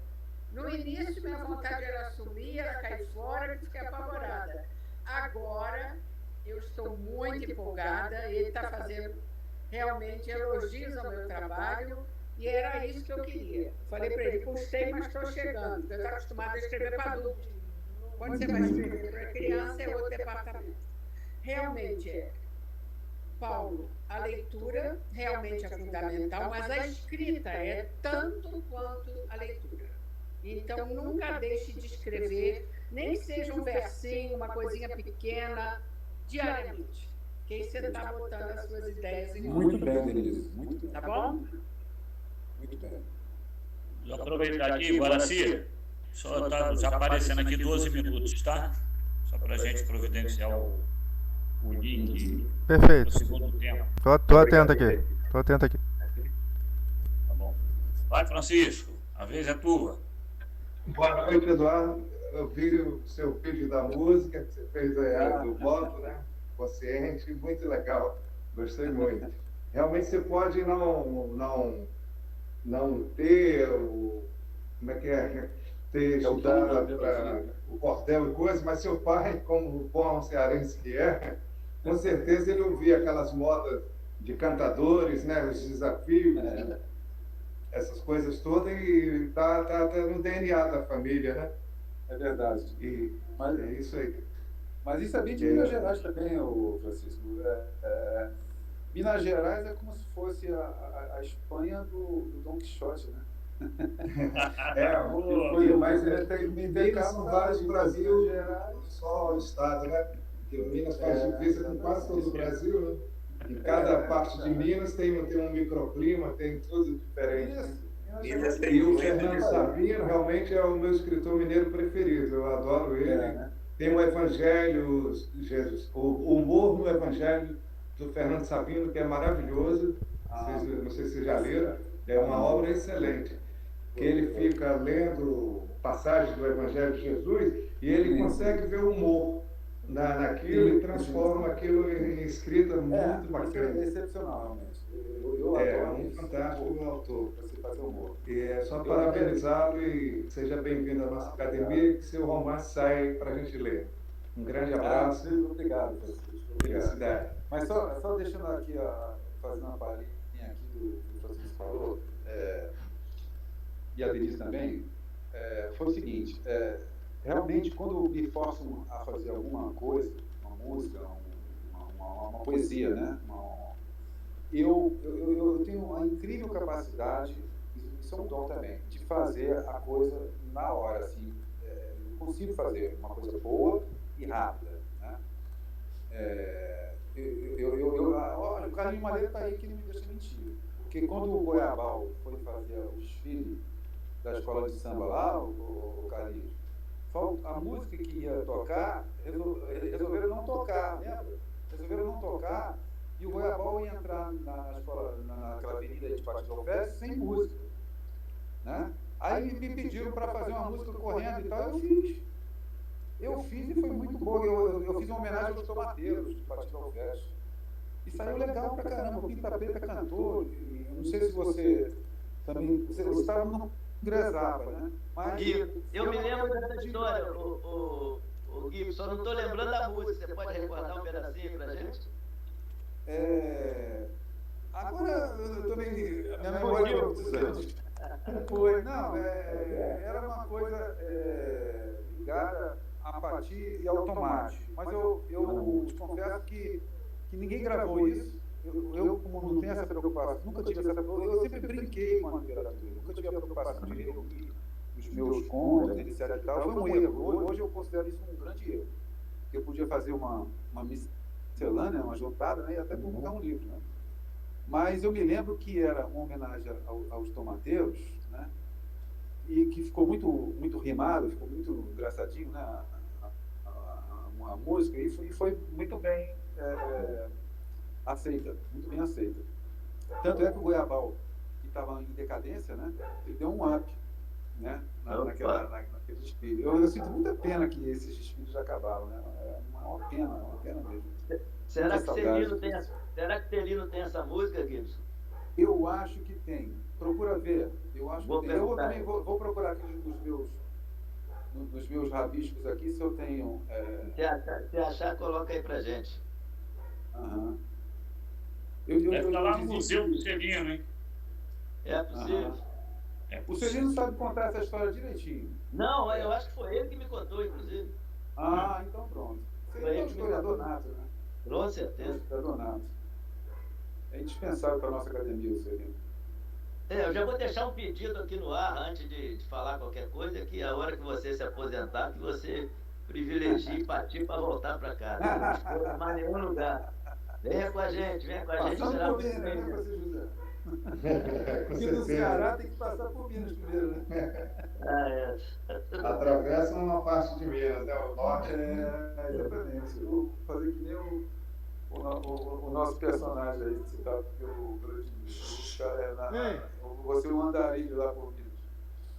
No início, minha vontade era assumir, era cair fora, que fiquei apavorada. Agora, eu estou muito empolgada, ele está fazendo realmente elogios ao meu trabalho, e era isso que eu queria. Falei para ele, custei, mas estou chegando, porque eu estou acostumada a escrever para adulto. Quando você vai escrever para criança, é outro departamento. Realmente é. Paulo, a leitura realmente é fundamental, mas a escrita é tanto quanto a leitura. Então, nunca deixe de escrever, nem que seja um versinho, uma coisinha pequena, diariamente. Que aí você está botando as suas ideias em Muito bem, Denise. Muito bem. Tá bom? Muito bem. Vou aproveitar aqui, Guaraci, só está já aparecendo aqui 12 minutos, tá? Só para a gente providenciar o link. Perfeito. Do segundo tempo. Tô atento aqui. Tô atento aqui. Tá bom. Vai, Francisco, a vez é tua. Boa noite, Eduardo. Eu vi o seu vídeo da música que você fez aí, do voto, né? Consciente, muito legal. Gostei muito. Realmente você pode não ter como é que é? Ter estudado para o cordel e coisa, mas seu pai, como bom cearense que é, com certeza ele ouvia aquelas modas de cantadores, né? Os desafios, essas coisas todas, e tá no DNA da família, né? É verdade. E Mas, é isso aí. mas isso é bem de Minas Gerais também, Francisco. Minas Gerais é como se fosse a Espanha do Dom Quixote, né? Mas Minas são vários do Brasil, só o estado, né? Porque Minas faz divisa com quase todo o Brasil, né? Em cada parte de Minas tem um microclima, tem tudo diferente. E o Fernando Sabino realmente é o meu escritor mineiro preferido, eu adoro ele. Tem o Evangelho, Jesus, o humor no Evangelho do Fernando Sabino, que é maravilhoso, não sei se vocês já leram, é uma obra excelente, que ele fica lendo passagens do Evangelho de Jesus e ele consegue ver o humor naquilo e transforma aquilo em escrita muito bacana. É excepcional, realmente. É um fantástico autor. Você fazer humor. E é só parabenizá-lo e seja bem-vindo à nossa academia, que seu romance sai para a gente ler. Um grande abraço. Obrigado, Francisco. Felicidade. Mas só deixando aqui, fazendo uma palhinha aqui do que o Francisco falou, e a Denise também, foi o seguinte, realmente quando me forçam a fazer alguma coisa, uma música, uma poesia, né? Eu tenho uma incrível capacidade, isso é um dom também, de fazer a coisa na hora, assim, eu consigo fazer uma coisa boa e rápida, né? Olha, o Carlinhos Madeira está aí que não me deixa mentir, porque quando o Goiabal foi fazer o desfile da escola de samba lá, o Carlinhos, a música que ia tocar, resolveram não tocar, lembra? Resolveram não tocar, e o Goiabal ia entrar na escola, naquela avenida de Pátio de Alves, sem música, né? Aí me pediram para fazer uma música correndo e tal, eu fiz e foi muito bom. Eu fiz uma homenagem aos tomateiros de Pátio de Alves. E saiu legal pra caramba. O Pinta Preta cantou. Eu não sei se você também. Você estava no Gresapa, né? Mas Gui, eu me lembro dessa história, o Gui, só não estou lembrando da música. Você pode recordar um pedacinho pra gente? Agora eu também. Minha memória é precisante. Foi, não, era uma coisa ligada a Pati e ao tomate. Mas eu te confesso que ninguém gravou isso. Eu, como não tenho essa preocupação, nunca tive essa preocupação, eu sempre brinquei com a literatura, nunca tive a preocupação de reunir os meus contos, etc. E tal. Foi um erro. Hoje eu considero isso um grande erro. Porque eu podia fazer uma miscelânea, uma juntada, né, e até publicar um livro. Né? Mas eu me lembro que era uma homenagem aos tomateiros, né? E que ficou muito rimado, ficou muito engraçadinho, né? A música, e foi muito bem aceita, muito bem aceita. Tanto é que o Goiabal, que estava em decadência, né? Ele deu um up, né? Naquele desfile. Eu sinto muita pena que esses desfiles já acabaram, né? É uma pena mesmo. Será que Celino tem essa música, Gibson? Eu acho que tem. Procura ver. Eu acho que tem. Eu também vou procurar aqui nos meus rabiscos aqui se eu tenho. Se achar, coloca aí pra gente. Aham. Deve estar lá no Museu do Celino, hein? É possível. O Celino sabe contar essa história direitinho. Não, eu acho que foi ele que me contou, inclusive. Ah, então pronto. Você é um historiador nato, né? Com certeza. Historiador nato. É indispensável para a nossa academia, o Celino. Eu já vou deixar um pedido aqui no ar, antes de falar qualquer coisa, que a hora que você se aposentar, que você privilegie partir para voltar para casa. Não escolha mais nenhum lugar. Venha com a gente. Passando por Minas, né, você, José? Porque no Ceará tem que passar por Minas primeiro, né? Atravessa uma parte de Minas, né? O norte. Exatamente. Eu vou fazer que nem o nosso personagem aí, citado pelo grande bicho. Você o andarilho lá por Minas.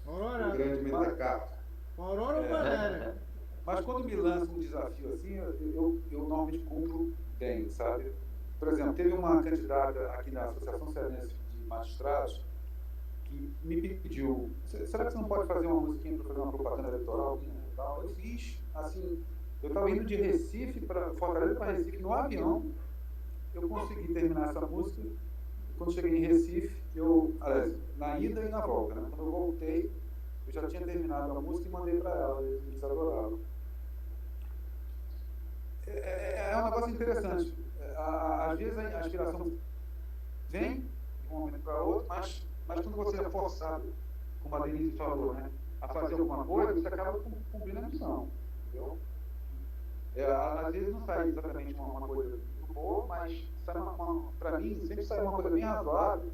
O grande Metacarpo. Mas quando me lança um desafio assim, eu normalmente cumpro bem, sabe? Por exemplo, teve uma candidata aqui na Associação Cearense de Magistrados que me pediu, será que você não pode fazer uma musiquinha para fazer uma propaganda eleitoral? Eu fiz, assim, eu estava indo de Recife para Fortaleza para Recife no avião, eu consegui terminar essa música. Quando cheguei em Recife, aliás, na ida e na volta, né? Quando eu voltei, eu já tinha terminado a música e mandei para ela, eles adoraram. É um negócio interessante. Às vezes a inspiração vem de um momento para outro, mas quando você é forçado, como a Denise falou, né, a fazer alguma coisa, você acaba cumprindo a missão. Entendeu? Às vezes não sai exatamente uma coisa muito boa, mas para mim sempre sai uma coisa bem razoável,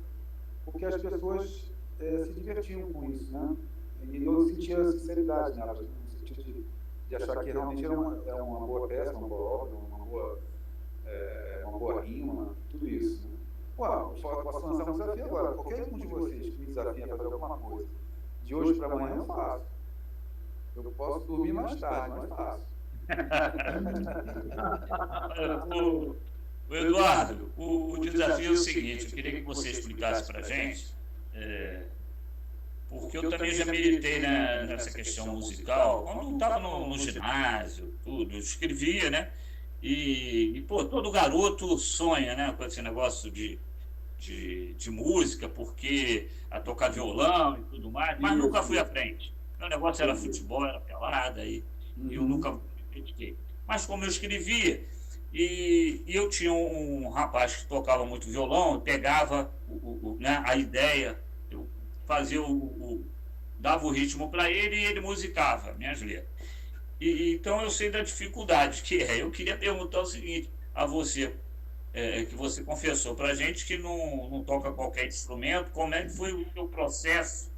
porque as pessoas se divertiam com isso, né? E eu sentia sinceridade nelas, no sentido de achar que realmente era uma boa peça, uma boa obra, uma boa rima, tudo isso. Né? Uau, eu posso lançar um desafio agora. Qualquer um de vocês que me desafia a fazer alguma coisa, de hoje para amanhã eu faço. Eu posso dormir mais tarde, mas faço. Eduardo, o desafio é o seguinte, eu queria que você explicasse para a gente, porque eu também já militei nessa questão musical, quando estava no ginásio, tudo, eu escrevia, né? E todo garoto sonha, né, com esse negócio de música, porque a tocar violão e tudo mais, mas nunca fui à frente. Meu negócio era futebol, era pelada, e eu nunca me dediquei. Mas como eu escrevia, e eu tinha um rapaz que tocava muito violão, eu pegava né, a ideia, eu fazia dava o ritmo para ele e ele musicava minhas letras. Então eu sei da dificuldade que é. Eu queria perguntar o seguinte a você, que você confessou para a gente que não toca qualquer instrumento, como é que foi o seu processo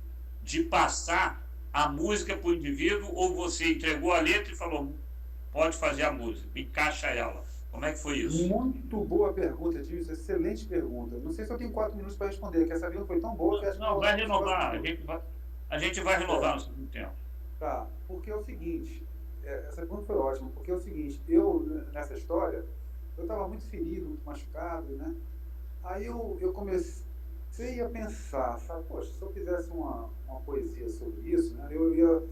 de passar a música para o indivíduo, ou você entregou a letra e falou, pode fazer a música, encaixa ela. Como é que foi isso? Muito boa pergunta, Edilson, excelente pergunta. Não sei se eu tenho 4 minutos para responder, que essa pergunta foi tão boa que acho que... Não, vai renovar, a gente vai renovar no segundo tempo. Tá, porque é o seguinte, essa pergunta foi ótima, porque é o seguinte, eu, nessa história, eu estava muito ferido, muito machucado, né? Aí eu comecei a pensar, sabe, poxa, se eu fizesse uma poesia sobre isso, né, eu ia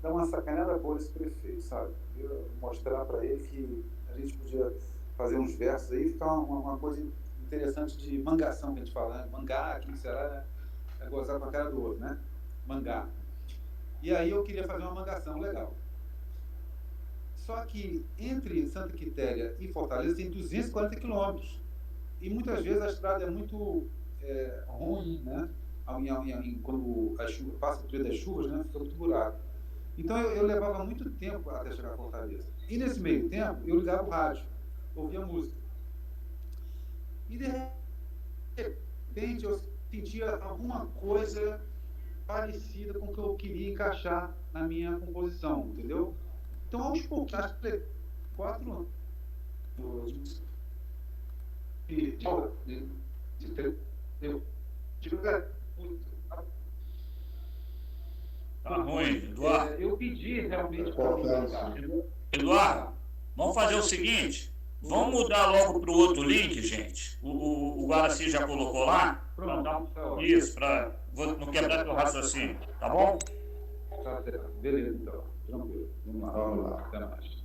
dar uma sacanada boa nesse prefeito, sabe? Eu ia mostrar para ele que a gente podia fazer uns versos aí, ficar uma coisa interessante de mangação que a gente fala, né? Mangá, aqui será, né? é gozar com a cara do outro, né? Mangar. E aí eu queria fazer uma mangação legal. Só que entre Santa Quitéria e Fortaleza tem 240 quilômetros. E muitas vezes a estrada é muito ruim, né? Quando a chuva passa por das chuvas, né? Fica muito buraco. Então eu levava muito tempo até chegar a Fortaleza. E nesse meio tempo eu ligava o rádio, ouvia música. E de repente eu sentia alguma coisa parecida com o que eu queria encaixar na minha composição, entendeu? Então, aos pouquinhos, acho que 4 anos. Tá ruim, Eduardo. Eu pedi realmente. Eduardo, vamos fazer o seguinte: vamos mudar logo para o outro link, gente. O Guaraci já colocou lá. Pronto. Isso, para não quebrar teu raciocínio, tá bom? Beleza, então. Tranquilo. Vamos lá. Até mais.